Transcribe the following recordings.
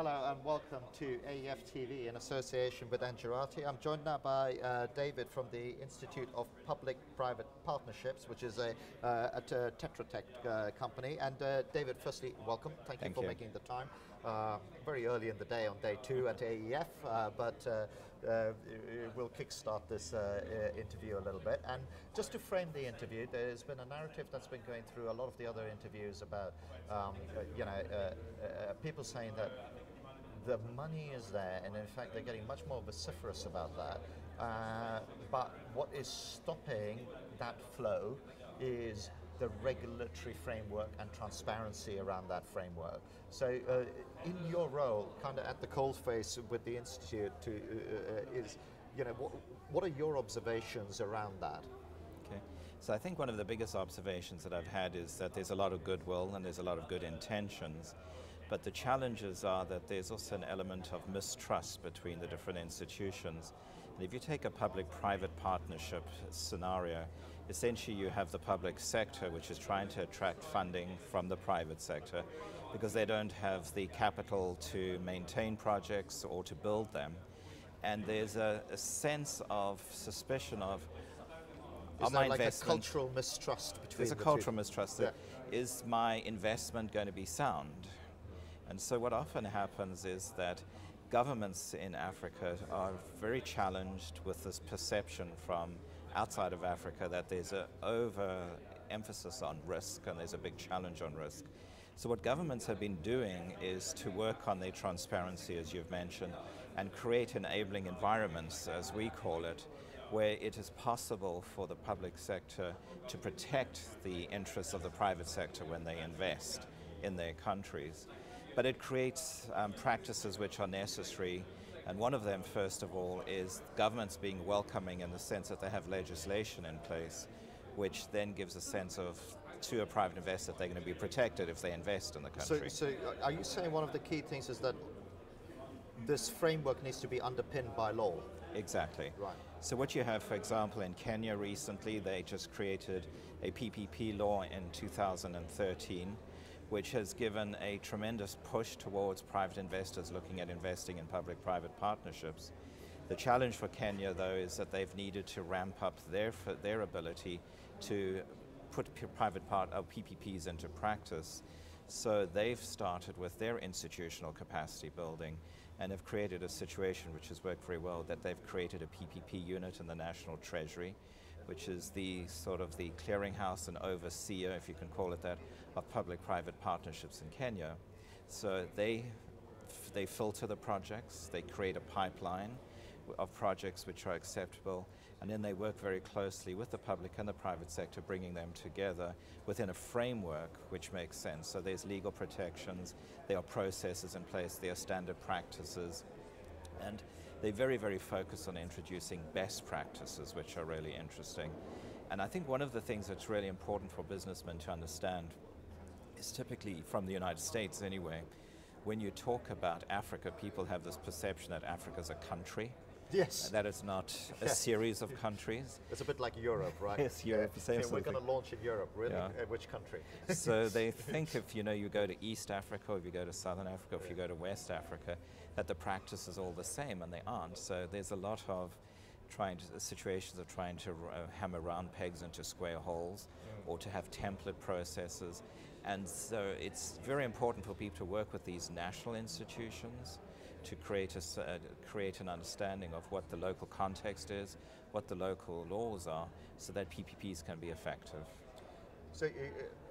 Hello and welcome to AEF TV in association with Engerati. I'm joined now by David from the Institute of Public-Private Partnerships, which is a Tetra Tech company. And David, firstly, welcome. Thank you for making the time. Very early in the day on day 2 at AEF, but we'll kickstart this interview a little bit. And just to frame the interview, there's been a narrative that's been going through a lot of the other interviews about, people saying that the money is there, and in fact they're getting much more vociferous about that. But what is stopping that flow is the regulatory framework and transparency around that framework. So in your role, kind of at the coalface with the Institute, what are your observations around that? Okay. So I think one of the biggest observations that I've had is that there's a lot of goodwill and there's a lot of good intentions. But the challenges are that there's also an element of mistrust between the different institutions. And if you take a public-private partnership scenario, essentially you have the public sector, which is trying to attract funding from the private sector because they don't have the capital to maintain projects or to build them. And there's a sense of suspicion of, is there like a cultural mistrust between There's a cultural mistrust. That, is my investment going to be sound? And so what often happens is that governments in Africa are very challenged with this perception from outside of Africa that there's an over-emphasis on risk and there's a big challenge on risk. So what governments have been doing is to work on their transparency, as you've mentioned, and create enabling environments, as we call it, where it is possible for the public sector to protect the interests of the private sector when they invest in their countries. But it creates practices which are necessary, and one of them, first of all, is governments being welcoming in the sense that they have legislation in place, which then gives a sense of, to a private investor, that they're going to be protected if they invest in the country. So are you saying one of the key things is that this framework needs to be underpinned by law? Exactly. Right. So what you have, for example, in Kenya recently, they just created a PPP law in 2013, which has given a tremendous push towards private investors looking at investing in public-private partnerships. The challenge for Kenya, though, is that they've needed to ramp up their ability to put PPPs into practice. So they've started with their institutional capacity building and have created a situation which has worked very well, that they've created a PPP unit in the National Treasury, which is the sort of the clearinghouse and overseer, if you can call it that, of public-private partnerships in Kenya. So they filter the projects, they create a pipeline of projects which are acceptable, and then they work very closely with the public and the private sector, bringing them together within a framework which makes sense. So there's legal protections, there are processes in place, there are standard practices, and they're very, very focused on introducing best practices, which are really interesting. And I think one of the things that's really important for businessmen to understand is, typically from the United States anyway, when you talk about Africa, people have this perception that Africa is a country. Yes. That it's not a series of countries. It's a bit like Europe, right? Yes, Europe. Yeah. We're going to launch in Europe, really? Yeah. Which country? So they think if you go to East Africa, or if you go to Southern Africa, or if you go to West Africa, that the practice is all the same, and they aren't. So there's a lot of situations of trying to hammer round pegs into square holes, or to have template processes. And so it's very important for people to work with these national institutions to create an understanding of what the local context is, what the local laws are, so that PPPs can be effective. So,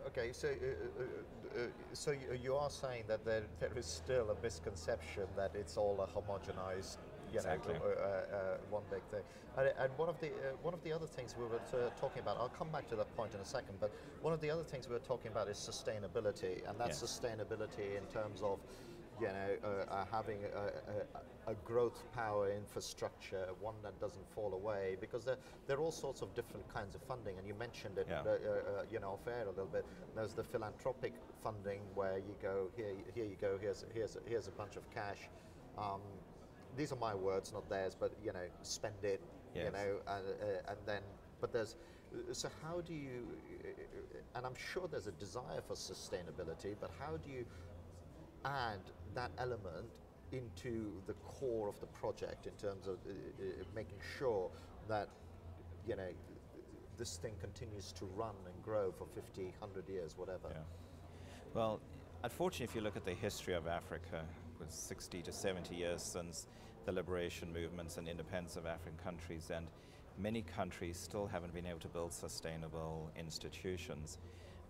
okay, so you are saying that there is still a misconception that it's all a homogenized, exactly. One big thing. And one of the other things we were talking about, I'll come back to that point in a second, but one of the other things we were talking about is sustainability, and that's sustainability in terms of having a growth power infrastructure, one that doesn't fall away, because there are all sorts of different kinds of funding, and you mentioned it, off air a little bit. There's the philanthropic funding where you go, here you go, here's a bunch of cash. These are my words, not theirs, but spend it, and then. But so how do you? And I'm sure there's a desire for sustainability, but how do you add that element into the core of the project in terms of making sure that, you know, this thing continues to run and grow for 50, 100 years, whatever? Yeah. Well, unfortunately, if you look at the history of Africa, it was 60 to 70 years since the liberation movements and independence of African countries, and many countries still haven't been able to build sustainable institutions.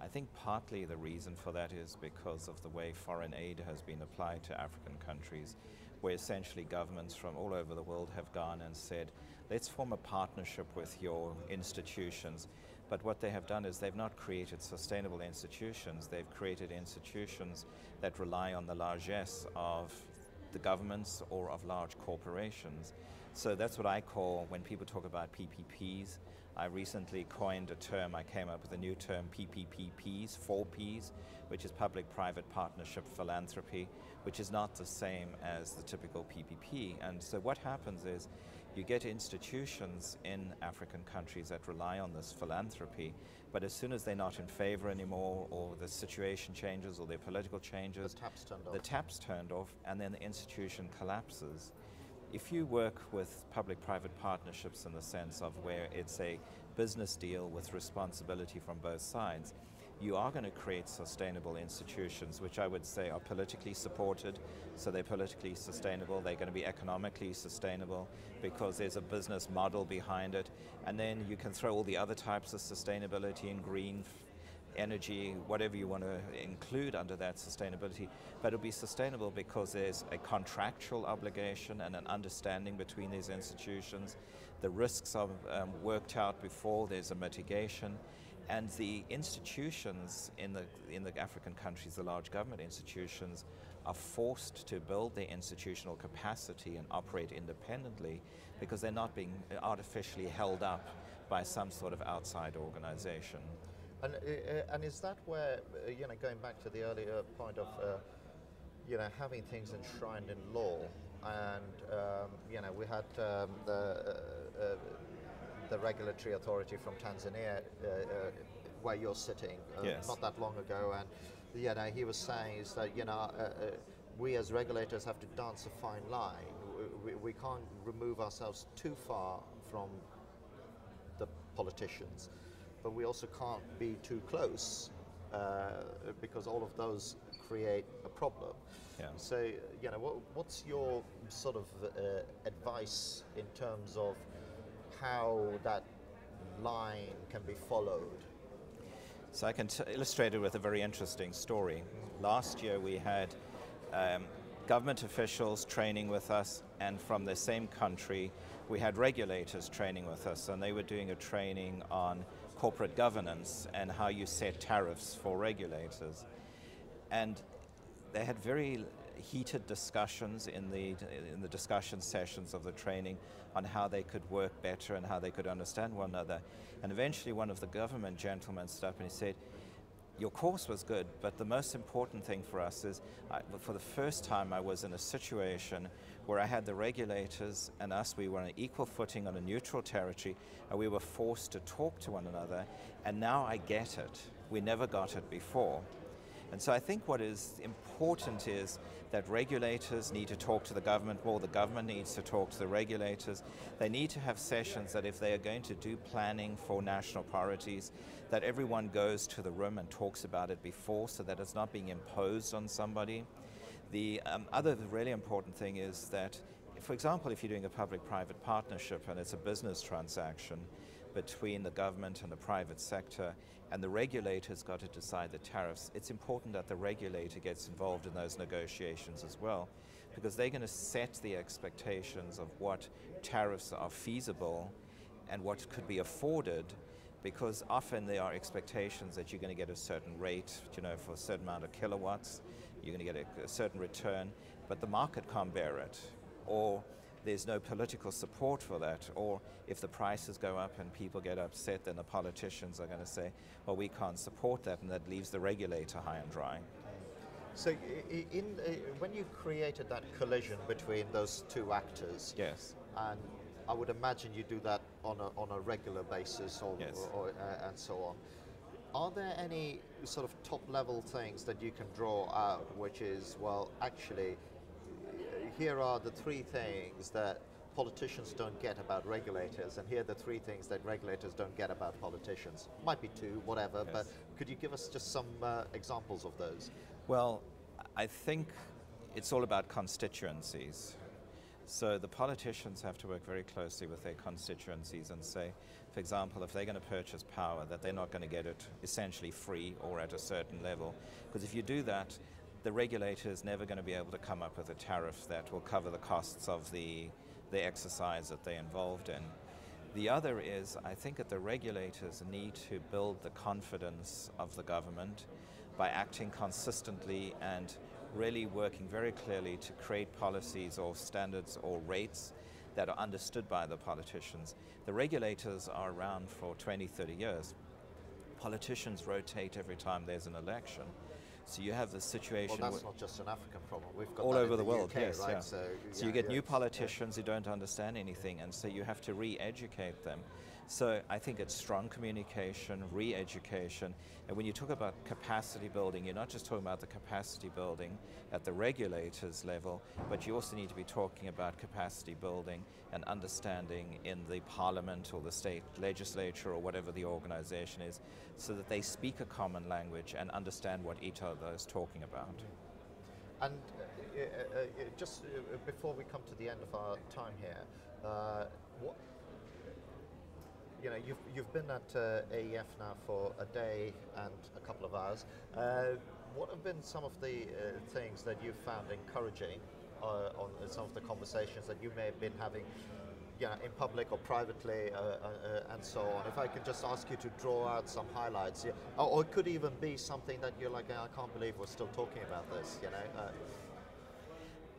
I think partly the reason for that is because of the way foreign aid has been applied to African countries, where essentially governments from all over the world have gone and said, let's form a partnership with your institutions. But what they have done is they've not created sustainable institutions, they've created institutions that rely on the largesse of the governments or of large corporations. So that's what I call, when people talk about PPPs, I recently coined a term, I came up with a new term, PPPPs, 4Ps, which is public-private partnership philanthropy, which is not the same as the typical PPP. And so what happens is you get institutions in African countries that rely on this philanthropy, but as soon as they're not in favor anymore, or the situation changes, or their political changes, the tap's turned off, and then the institution collapses. If you work with public-private partnerships in the sense of where it's a business deal with responsibility from both sides, you are going to create sustainable institutions, which I would say are politically supported, so they're politically sustainable, they're going to be economically sustainable because there's a business model behind it, and then you can throw all the other types of sustainability in green energy, whatever you want to include under that sustainability, but it'll be sustainable because there's a contractual obligation and an understanding between these institutions. The risks are worked out before, there's a mitigation, and the institutions in the African countries, the large government institutions, are forced to build their institutional capacity and operate independently because they're not being artificially held up by some sort of outside organization. And is that where, you know, going back to the earlier point of, you know, having things enshrined in law, and, you know, we had the regulatory authority from Tanzania, where you're sitting, yes, not that long ago, and, you know, he was saying is that, you know, we as regulators have to dance a fine line. We can't remove ourselves too far from the politicians, but we also can't be too close because all of those create a problem. Yeah. So, you know, what's your sort of advice in terms of how that line can be followed? So I can illustrate it with a very interesting story. Last year we had government officials training with us, and from the same country we had regulators training with us, and they were doing a training on corporate governance and how you set tariffs for regulators. And they had very heated discussions in the discussion sessions of the training on how they could work better and how they could understand one another. And eventually one of the government gentlemen stood up and he said, your course was good, but the most important thing for us is, for the first time I was in a situation where I had the regulators and us, we were on an equal footing on a neutral territory, and we were forced to talk to one another, and now I get it. We never got it before. And so I think what is important is that regulators need to talk to the government more, the government needs to talk to the regulators. They need to have sessions that if they are going to do planning for national priorities, that everyone goes to the room and talks about it before so that it's not being imposed on somebody. The other really important thing is that, for example, if you're doing a public-private partnership and it's a business transaction between the government and the private sector, and the regulator's got to decide the tariffs, it's important that the regulator gets involved in those negotiations as well, because they're going to set the expectations of what tariffs are feasible and what could be afforded, because often there are expectations that you're going to get a certain rate, you know, for a certain amount of kilowatts, you're going to get a certain return, but the market can't bear it, or there's no political support for that, or if the prices go up and people get upset, then the politicians are going to say, well, we can't support that, and that leaves the regulator high and dry. So when you created that collision between those two actors, yes, and I would imagine you do that on a regular basis, yes, and so on. Are there any sort of top-level things that you can draw out, which is, well, actually, here are the three things that politicians don't get about regulators, and here are the three things that regulators don't get about politicians? Might be two, whatever, Yes. but could you give us just some examples of those? Well, I think it's all about constituencies. So the politicians have to work very closely with their constituencies and say, for example, if they're going to purchase power, that they're not going to get it essentially free or at a certain level. Because if you do that, the regulator is never going to be able to come up with a tariff that will cover the costs of the exercise that they're involved in. The other is, I think that the regulators need to build the confidence of the government by acting consistently and really working very clearly to create policies or standards or rates that are understood by the politicians. The regulators are around for 20, 30 years. Politicians rotate every time there's an election. So you have this situation. Well, that's not just an African problem. We've got all that over in the world, UK, yes. right? Yeah. So you get new politicians who don't understand anything, and so you have to re-educate them. So I think it's strong communication, re-education, and when you talk about capacity building, you're not just talking about the capacity building at the regulators level, but you also need to be talking about capacity building and understanding in the parliament or the state legislature or whatever the organization is, so that they speak a common language and understand what each other is talking about. And just before we come to the end of our time here, what, you know, you've been at AEF now for a day and a couple of hours. What have been some of the things that you've found encouraging on some of the conversations that you may have been having, in public or privately, and so on? If I could just ask you to draw out some highlights, or it could even be something that you're like, I can't believe we're still talking about this.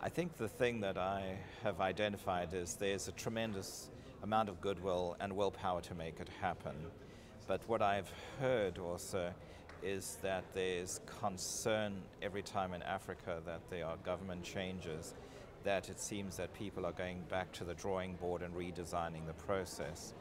I think the thing that I have identified is there's a tremendous amount of goodwill and willpower to make it happen. But what I've heard also is that there's concern every time in Africa that there are government changes, that it seems that people are going back to the drawing board and redesigning the process.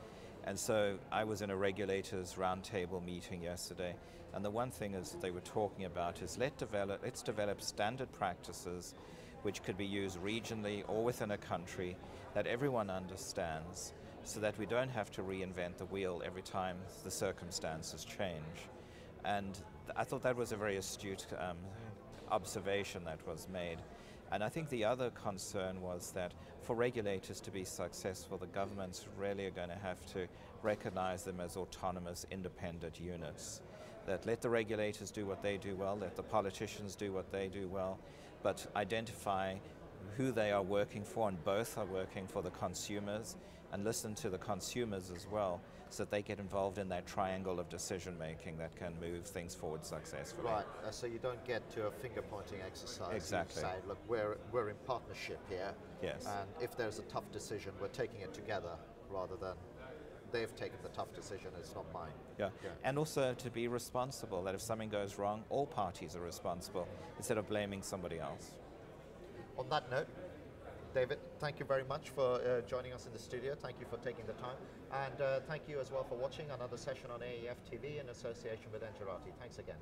And so I was in a regulators roundtable meeting yesterday, and the one thing is they were talking about is let's develop standard practices which could be used regionally or within a country that everyone understands, so that we don't have to reinvent the wheel every time the circumstances change. And I thought that was a very astute observation that was made. And I think the other concern was that for regulators to be successful, the governments really are going to have to recognize them as autonomous, independent units. That let the regulators do what they do well, let the politicians do what they do well, but identify who they are working for, and both are working for the consumers, and listen to the consumers as well, so that they get involved in that triangle of decision making that can move things forward successfully. Right, so you don't get to a finger pointing exercise. Exactly. You say, look, we're in partnership here. Yes. And if there's a tough decision, we're taking it together, rather than they've taken the tough decision, it's not mine. Yeah. And also to be responsible, that if something goes wrong, all parties are responsible, instead of blaming somebody else. On that note, David, thank you very much for joining us in the studio. Thank you for taking the time. And thank you as well for watching another session on AEF TV in association with Engerati. Thanks again.